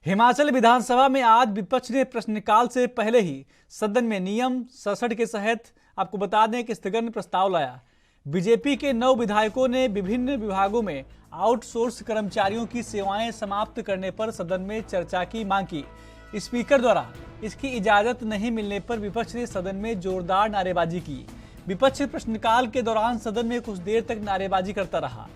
हिमाचल विधानसभा में आज विपक्ष ने प्रश्नकाल से पहले ही सदन में नियम 67 के तहत आपको बता दें कि स्थगन प्रस्ताव लाया। बीजेपी के 9 विधायकों ने विभिन्न विभागों में आउटसोर्स कर्मचारियों की सेवाएं समाप्त करने पर सदन में चर्चा की मांग की। स्पीकर द्वारा इसकी इजाजत नहीं मिलने पर विपक्ष ने सदन में जोरदार नारेबाजी की। विपक्ष प्रश्नकाल के दौरान सदन में कुछ देर तक नारेबाजी करता रहा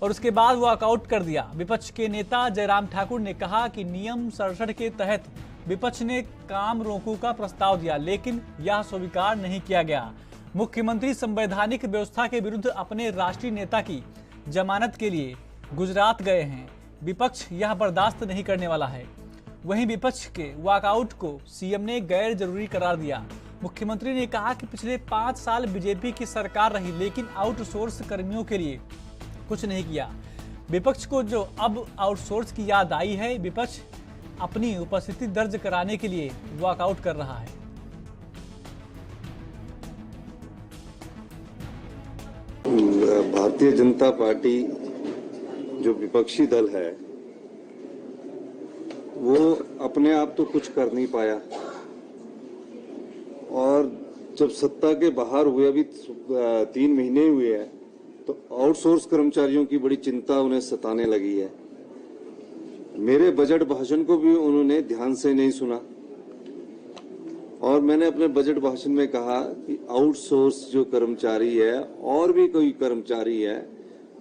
और उसके बाद वॉकआउट कर दिया। विपक्ष के नेता जयराम ठाकुर ने कहा कि नियम 67 के तहत विपक्ष ने काम रोको का प्रस्ताव दिया, लेकिन यह स्वीकार नहीं किया गया। मुख्यमंत्री संवैधानिक व्यवस्था के विरुद्ध अपने राष्ट्रीय नेता की जमानत के लिए गुजरात गए हैं। विपक्ष यह बर्दाश्त नहीं करने वाला है। वहीं विपक्ष के वॉकआउट को सीएम ने गैर जरूरी करार दिया। मुख्यमंत्री ने कहा कि पिछले 5 साल बीजेपी की सरकार रही, लेकिन आउटसोर्स कर्मियों के लिए कुछ नहीं किया। विपक्ष को जो अब आउटसोर्स की याद आई है, विपक्ष अपनी उपस्थिति दर्ज कराने के लिए वॉकआउट कर रहा है। भारतीय जनता पार्टी जो विपक्षी दल है वो अपने आप तो कुछ कर नहीं पाया, और जब सत्ता के बाहर हुए, अभी 3 महीने हुए हैं, तो आउटसोर्स कर्मचारियों की बड़ी चिंता उन्हें सताने लगी है। मेरे बजट भाषण को भी उन्होंने ध्यान से नहीं सुना, और मैंने अपने बजट भाषण में कहा कि आउटसोर्स जो कर्मचारी है और भी कोई कर्मचारी है,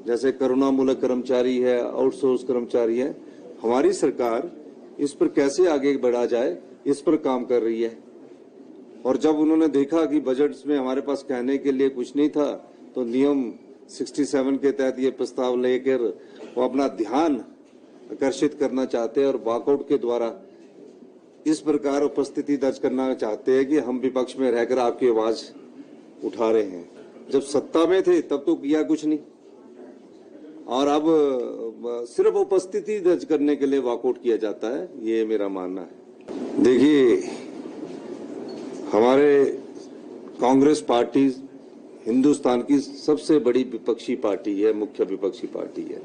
जैसे करुणा मूलक कर्मचारी है, आउटसोर्स कर्मचारी है, हमारी सरकार इस पर कैसे आगे बढ़ा जाए, इस पर काम कर रही है। और जब उन्होंने देखा कि बजट में हमारे पास कहने के लिए कुछ नहीं था, तो नियम 67 के तहत ये प्रस्ताव लेकर वो अपना ध्यान आकर्षित करना चाहते हैं और वॉकआउट के द्वारा इस प्रकार उपस्थिति दर्ज करना चाहते हैं कि हम विपक्ष में रहकर आपकी आवाज उठा रहे हैं। जब सत्ता में थे तब तो किया कुछ नहीं, और अब सिर्फ उपस्थिति दर्ज करने के लिए वॉकआउट किया जाता है, ये मेरा मानना है। देखिए, हमारे कांग्रेस पार्टी हिंदुस्तान की सबसे बड़ी विपक्षी पार्टी है, मुख्य विपक्षी पार्टी है,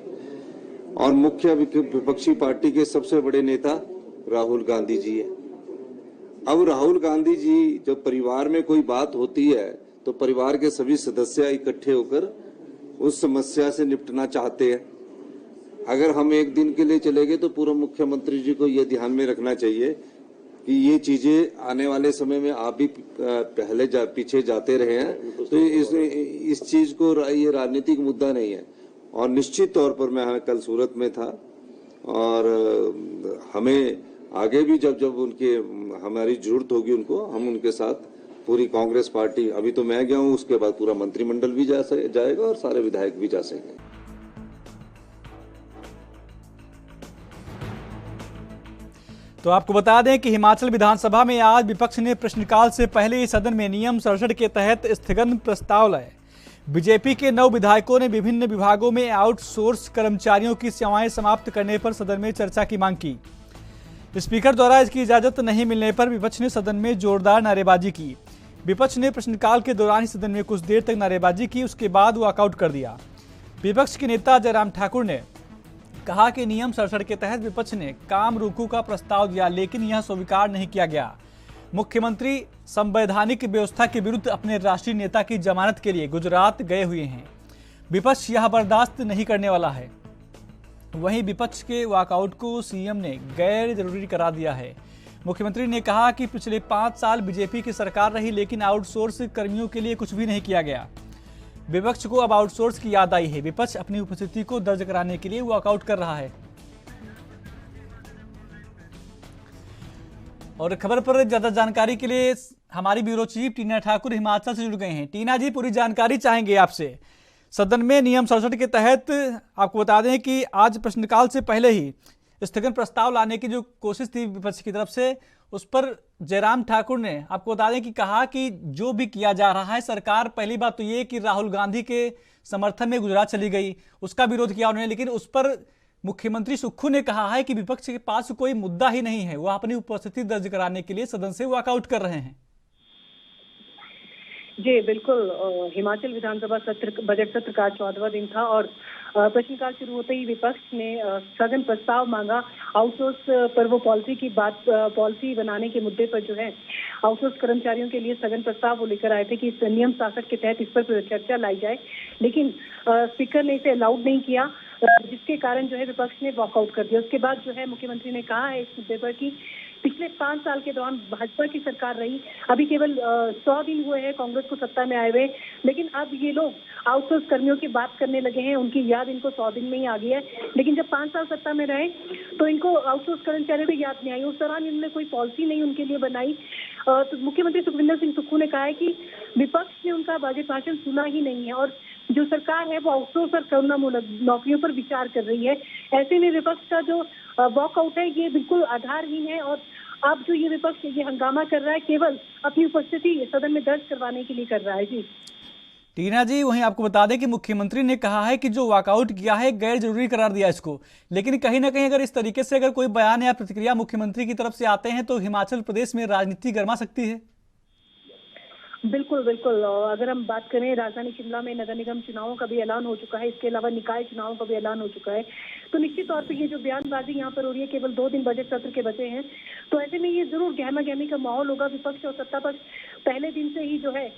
और मुख्य विपक्षी पार्टी के सबसे बड़े नेता राहुल गांधी जी है। अब राहुल गांधी जी, जब परिवार में कोई बात होती है तो परिवार के सभी सदस्य इकट्ठे होकर उस समस्या से निपटना चाहते हैं। अगर हम एक दिन के लिए चले गए तो पूर्व मुख्यमंत्री जी को यह ध्यान में रखना चाहिए कि ये चीजें आने वाले समय में आप भी पहले पीछे जाते रहे हैं, तो इस चीज को ये राजनीतिक मुद्दा नहीं है। और निश्चित तौर पर मैं कल सूरत में था, और हमें आगे भी जब उनके हमारी जरूरत होगी उनको, हम उनके साथ पूरी कांग्रेस पार्टी, अभी तो मैं गया हूं, उसके बाद पूरा मंत्रिमंडल भी जाएगा और सारे विधायक भी जा सकेंगे। तो आपको बता दें कि हिमाचल विधानसभा में आज विपक्ष ने प्रश्नकाल से पहले ही सदन में नियम 67 के तहत स्थगन प्रस्ताव लाए। बीजेपी के 9 विधायकों ने विभिन्न विभागों में आउटसोर्स कर्मचारियों की सेवाएं समाप्त करने पर सदन में चर्चा की मांग की। स्पीकर द्वारा इसकी इजाजत नहीं मिलने पर विपक्ष ने सदन में जोरदार नारेबाजी की। विपक्ष ने प्रश्नकाल के दौरान ही सदन में कुछ देर तक नारेबाजी की, उसके बाद वॉकआउट कर दिया। विपक्ष के नेता जयराम ठाकुर ने कहा कि नियम 67 के तहत विपक्ष ने काम रोको का प्रस्ताव दिया, लेकिन यह स्वीकार नहीं किया गया। मुख्यमंत्री संवैधानिक व्यवस्था के विरुद्ध अपने राष्ट्रीय नेता की जमानत के लिए गुजरात गए हुए हैं। विपक्ष यह बर्दाश्त नहीं करने वाला है। वहीं विपक्ष के वॉकआउट को सीएम ने गैर जरूरी करार दिया है। मुख्यमंत्री ने कहा कि पिछले 5 साल बीजेपी की सरकार रही, लेकिन आउटसोर्स कर्मियों के लिए कुछ भी नहीं किया गया। विपक्ष को अब आउटसोर्स की याद आई है। विपक्ष अपनी उपस्थिति को दर्ज कराने के लिए वॉकआउट कर रहा है। और खबर पर ज्यादा जानकारी के लिए हमारी ब्यूरो चीफ टीना ठाकुर हिमाचल से जुड़ गए हैं। टीना जी, पूरी जानकारी चाहेंगे आपसे। सदन में नियम 67 के तहत आपको बता दें कि आज प्रश्नकाल से पहले ही स्थगन प्रस्ताव लाने की जो कोशिश थी विपक्ष की तरफ से, उस पर जयराम ठाकुर ने आपको बता दें कि कहा कि जो भी किया जा रहा है, सरकार, पहली बात तो ये कि राहुल गांधी के समर्थन में गुजरात चली गई, उसका विरोध किया उन्होंने, लेकिन उस पर मुख्यमंत्री सुक्खू ने कहा है कि विपक्ष के पास कोई मुद्दा ही नहीं है, वह अपनी उपस्थिति दर्ज कराने के लिए सदन से वॉकआउट कर रहे हैं। जी बिल्कुल, हिमाचल विधानसभा सत्र बजट सत्र का 14वां दिन था, और प्रश्नकाल शुरू होते ही विपक्ष ने स्थगन प्रस्ताव मांगा। आउटसोर्स पर वो पॉलिसी बनाने के मुद्दे पर जो है आउटसोर्स कर्मचारियों के लिए स्थगन प्रस्ताव वो लेकर आए थे कि इस नियम 66 के तहत इस पर चर्चा लाई जाए, लेकिन स्पीकर ने इसे अलाउड नहीं किया, जिसके कारण जो है विपक्ष ने वॉकआउट कर दिया। उसके बाद जो है मुख्यमंत्री ने कहा है इस मुद्दे पर कि पिछले 5 साल के दौरान भाजपा की सरकार रही, अभी केवल 100 दिन हुए हैं कांग्रेस को सत्ता में आए हुए, लेकिन अब ये लोग आउटसोर्स कर्मियों की बात करने लगे हैं। उनकी याद इनको 100 दिन में ही आ गई है, लेकिन जब 5 साल सत्ता में रहे तो इनको आउटसोर्स कर्मचारियों की याद नहीं आई। उस दौरान इन्होंने कोई पॉलिसी नहीं उनके लिए बनाई। तो मुख्यमंत्री सुखविंदर सिंह सुक्खू ने कहा है कि विपक्ष ने उनका बजट भाषण सुना ही नहीं है और जो सरकार है वो आउटसोर्स और करुणामूलक नौकरियों पर विचार कर रही है। ऐसे में विपक्ष का जो वॉकआउट है ये बिल्कुल आधारहीन है और अब जो ये विपक्ष ये हंगामा कर रहा है केवल अपनी उपस्थिति सदन में दर्ज करवाने के लिए कर रहा है। जी टीना जी, वहीं आपको बता दें कि मुख्यमंत्री ने कहा है कि जो वॉकआउट किया है गैर जरूरी करार दिया इसको, लेकिन कहीं ना कहीं अगर इस तरीके से अगर कोई बयान या प्रतिक्रिया मुख्यमंत्री की तरफ से आते हैं तो हिमाचल प्रदेश में राजनीति गर्मा सकती है। बिल्कुल बिल्कुल। अगर हम बात करें राजधानी शिमला में नगर निगम चुनावों का भी ऐलान हो चुका है, इसके अलावा निकाय चुनावों का भी ऐलान हो चुका है, तो निश्चित तौर पे ये जो बयानबाजी यहाँ पर हो रही है, केवल 2 दिन बजट सत्र के बचे हैं, तो ऐसे में ये जरूर गहमा गहमी का माहौल होगा। विपक्ष और सत्ता पक्ष पहले दिन से ही जो है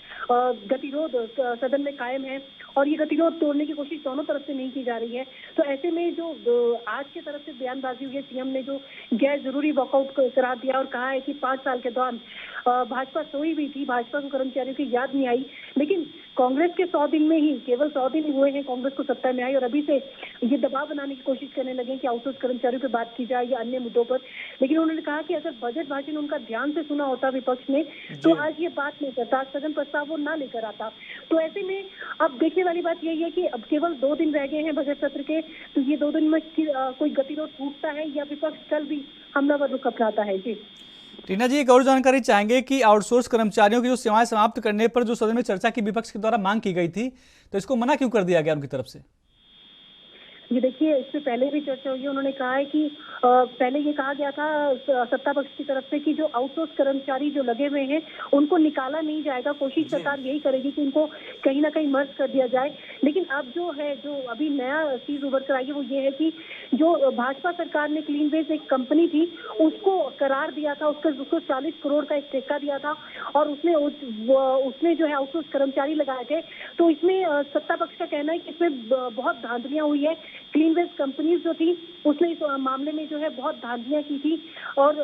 गतिरोध सदन में कायम है और ये गतिरोध तोड़ने की कोशिश दोनों तरफ से नहीं की जा रही है। तो ऐसे में जो आज की तरफ से बयानबाजी हुई है, सीएम ने जो गैर जरूरी वॉकआउट करार दिया और कहा है कि 5 साल के दौरान भाजपा सोई हुई थी, भाजपा को कर्मचारियों की याद नहीं आई, लेकिन कांग्रेस के 100 दिन में ही केवल 100 दिन हुए हैं कांग्रेस को सत्ता में आई और अभी से ये दबाव बनाने की कोशिश करने लगे कि आउटसोर्स कर्मचारियों पर बात की जाए या अन्य मुद्दों पर। लेकिन उन्होंने कहा कि अगर बजट भाषण उनका ध्यान से सुना होता विपक्ष ने तो आज ये बात नहीं करता, स्थगन प्रस्ताव वो ना लेकर आता। तो ऐसे में अब देखने वाली बात यही है कि अब केवल 2 दिन रह गए हैं बजट सत्र के, तो ये 2 दिन में कोई गतिरोध टूटता है या विपक्ष कल भी हमलावर रुख अपनाता है। जी टीना जी, एक और जानकारी चाहेंगे कि आउटसोर्स कर्मचारियों की जो सेवाएं समाप्त करने पर जो सदन में चर्चा की विपक्ष के द्वारा मांग की गई थी, तो इसको मना क्यों कर दिया गया उनकी तरफ से? ये देखिए, इससे पहले भी चर्चा हुई है। उन्होंने कहा है कि पहले ये कहा गया था सत्ता पक्ष की तरफ से कि जो आउटसोर्स कर्मचारी जो लगे हुए हैं उनको निकाला नहीं जाएगा, कोशिश सरकार यही करेगी कि उनको कहीं ना कहीं मर्ज कर दिया जाए। लेकिन अब जो है, जो अभी नया चीज उभर कर आई है वो ये है कि जो भाजपा सरकार ने क्लीन वेज एक कंपनी थी उसको करार दिया था, उसको 40 करोड़ का एक ठेका दिया था और उसने जो है आउटसोर्स कर्मचारी लगाए थे। तो इसमें सत्ता पक्ष का कहना है कि इसमें बहुत धांधलियां हुई है। क्लीन वेज कंपनीज जो थी उसने इस मामले में जो है बहुत धांधलियां की थी और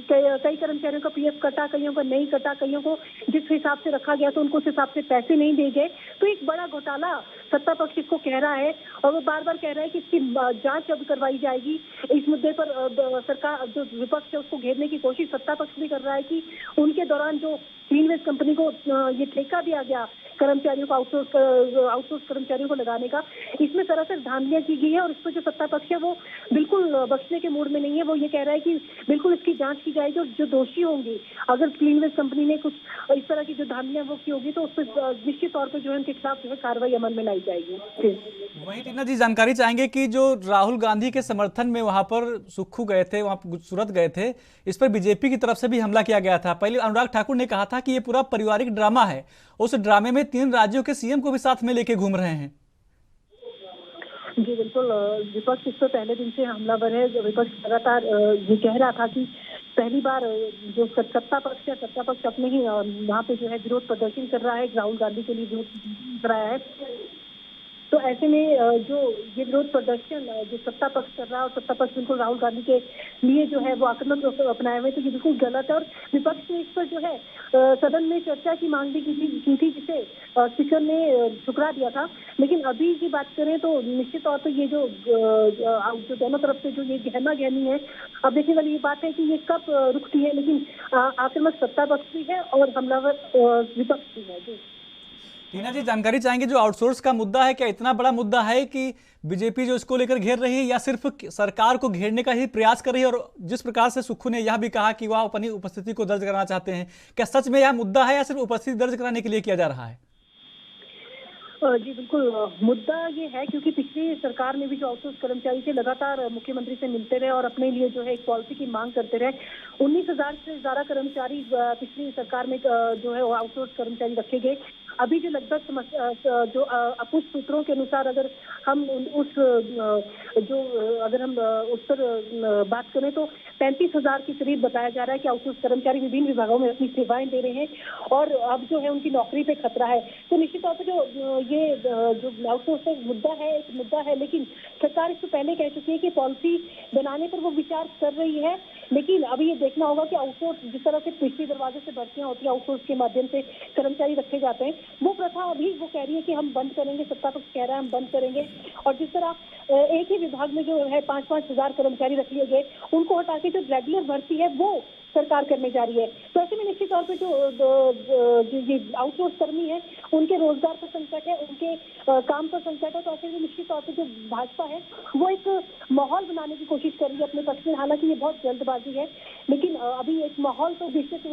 कई कर्मचारियों का पीएफ कटा, कईयों का नहीं कटा, कईयों को जिस हिसाब से रखा गया तो उनको उस हिसाब से पैसे नहीं दिए गए। तो एक बड़ा घोटाला सत्ता पक्ष इसको कह रहा है और वो बार बार कह रहा है कि इसकी जांच अब करवाई जाएगी। इस मुद्दे पर सरकार जो विपक्ष है उसको घेरने की कोशिश सत्ता पक्ष भी कर रहा है कि उनके दौरान जो क्लीन वेज कंपनी को ये ठेका दिया गया कर्मचारियों को आउटसोर्स कर्मचारियों को लगाने का, इसमें सरासर धांधलियां की गई है और इस पर जो सत्ता पक्ष है वो बिल्कुल बख्शने के मूड में नहीं है। वो ये कह रहा है कि बिल्कुल इसकी जांच की जाएगी और जो दोषी होंगे, अगर क्लीन वेज कंपनी ने कुछ इस तरह की जो धांधलियां वो की होगी तो उस पर निश्चित तौर पर जो है उनके खिलाफ जो है कार्रवाई अमल में लाई जाएगी। वहीं टीना जी, जानकारी चाहेंगे कि जो राहुल गांधी के समर्थन में वहां पर सुक्खू गए थे, वहां सूरत गए थे, इस पर बीजेपी की तरफ से भी हमला किया गया था। पहले अनुराग ठाकुर ने कहा था कि ये पूरा पारिवारिक ड्रामा है, उस ड्रामे में 3 राज्यों के सीएम को भी साथ में लेके घूम रहे हैं। जी बिल्कुल, विपक्ष इस पर पहले दिन से हमलावर है। जो विपक्ष लगातार ये कह रहा था कि पहली बार जो सत्ता पक्ष अपने ही वहाँ पे जो है विरोध प्रदर्शन कर रहा है, राहुल गांधी के लिए विरोध प्रदर्शन कर रहा है। तो ऐसे में जो ये विरोध प्रदर्शन जो सत्ता पक्ष कर रहा है और सत्ता पक्ष बिल्कुल राहुल गांधी के लिए जो है वो आक्रामक अपनाए हुए, तो ये बिल्कुल गलत है। और विपक्ष ने इस पर जो है सदन में चर्चा की मांग भी की थी जिसे स्पीकर ने ठुकरा दिया था। लेकिन अभी की बात करें तो निश्चित तौर पर ये जो दोनों तरफ से जो ये गहमा गहमी है, अब देखने वाली ये बात है कि ये कब रुकती है। लेकिन आक्रामक सत्ता पक्ष भी है और हमलावर विपक्ष भी है। जी टीना जी, जानकारी चाहेंगे जो आउटसोर्स का मुद्दा है, क्या इतना बड़ा मुद्दा है कि बीजेपी जो इसको लेकर घेर रही है या सिर्फ सरकार को घेरने का ही प्रयास कर रही है? और जिस प्रकार से सुक्खू ने यह भी कहा कि वह अपनी उपस्थिति को दर्ज कराना चाहते हैं, क्या सच में यह मुद्दा है या सिर्फ उपस्थिति दर्ज कराने के लिए किया जा रहा है? जी बिल्कुल, मुद्दा ये है क्योंकि पिछली सरकार में भी जो आउटसोर्स कर्मचारी थे लगातार मुख्यमंत्री से मिलते रहे और अपने लिए जो है एक पॉलिसी की मांग करते रहे। 19,000 से ज्यादा कर्मचारी पिछली सरकार में जो है आउटसोर्स कर्मचारी रखे गए अभी जो लगभग जो अपुष्ट सूत्रों के अनुसार अगर हम अगर हम उस पर बात करें तो 35,000 के करीब बताया जा रहा है कि आउटसोर्स कर्मचारी विभिन्न विभागों में अपनी सेवाएं दे रहे हैं और अब जो है उनकी नौकरी पे खतरा है। तो निश्चित तौर पर जो आउटसोर्स का मुद्दा है एक मुद्दा है, लेकिन सरकार इससे पहले कह चुकी है कि पॉलिसी बनाने पर वो विचार कर रही है। लेकिन अभी ये देखना होगा कि आउटसोर्स जिस तरह से पिछले दरवाजे से भर्तियां होती है, आउटसोर्स के माध्यम से कर्मचारी रखे जाते हैं, वो प्रथा अभी वो कह रही है कि हम बंद करेंगे, सत्ता पक्ष कह रहा है हम बंद करेंगे। और जिस तरह एक ही विभाग में जो है 5-5 हजार कर्मचारी रख लिए गए, उनको हटा के जो रेगुलर भर्ती है वो सरकार करने जा रही है। तो ऐसे में निश्चित तौर पर जो आउटसोर्स कर्मी है उनके रोजगार पर संकट है, उनके काम पर संकट है। तो ऐसे में निश्चित तौर पर जो भाजपा है वो एक माहौल बनाने की कोशिश कर रही है अपने पक्ष में। हालांकि ये बहुत जल्दबाजी है, लेकिन अभी एक माहौल तो विपक्ष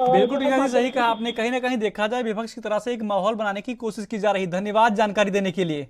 बिल्कुल टीना जी सही कहा आपने, कहीं ना कहीं देखा जाए विपक्ष की तरफ से एक माहौल बनाने की कोशिश की जा रही। धन्यवाद जानकारी देने के लिए।